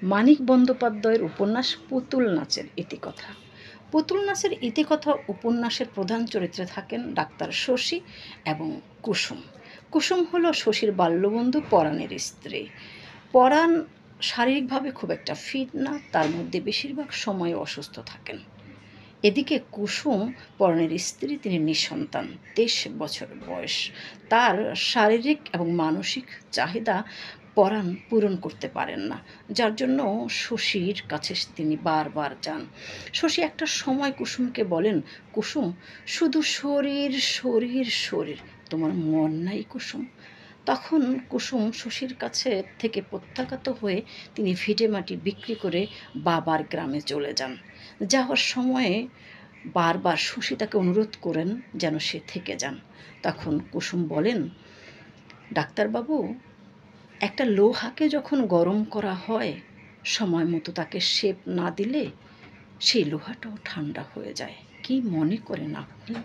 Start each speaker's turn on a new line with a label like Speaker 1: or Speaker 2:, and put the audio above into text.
Speaker 1: মানিক বন্দ্যোপাধ্যায়ের উপন্যাস পুতুল নাচের ইতিকথা। পুতুল নাচের ইতিকথা উপন্যাসের প্রধান চরিত্রে থাকেন ডাক্তার শশী এবং কুসুম। কুসুম হলো শশীর বাল্যবন্ধু পরাণের স্ত্রী। পরাণ শারীরিকভাবে খুব একটা ফিট না, তার মধ্যে বেশিরভাগ সময় অসুস্থ থাকেন। এদিকে কুসুম পরাণের স্ত্রী, তিনি নিঃসন্তান, 23 বছর বয়স। তার শারীরিক এবং মানসিক চাহিদা পরাণ পূরণ করতে পারেন না, যার জন্য শশীর কাছে তিনি বারবার যান। শশী একটা সময় কুসুমকে বলেন, কুসুম, শুধু শরীর শরীর শরীর, তোমার মন নাই কুসুম? তখন কুসুম শশীর কাছে থেকে প্রত্যাখ্যাত হয়ে তিনি ভিটেমাটি বিক্রি করে বাবার গ্রামে চলে যান। যাওয়ার সময়ে বারবার শশী তাকে অনুরোধ করেন যেন সে থেকে যান। তখন কুসুম বলেন, ডাক্তারবাবু, একটা লোহাকে যখন গরম করা হয়, সময় মতো তাকে শেপ না দিলে সেই লোহাটাও ঠান্ডা হয়ে যায়। কি মনে করেন আপনি?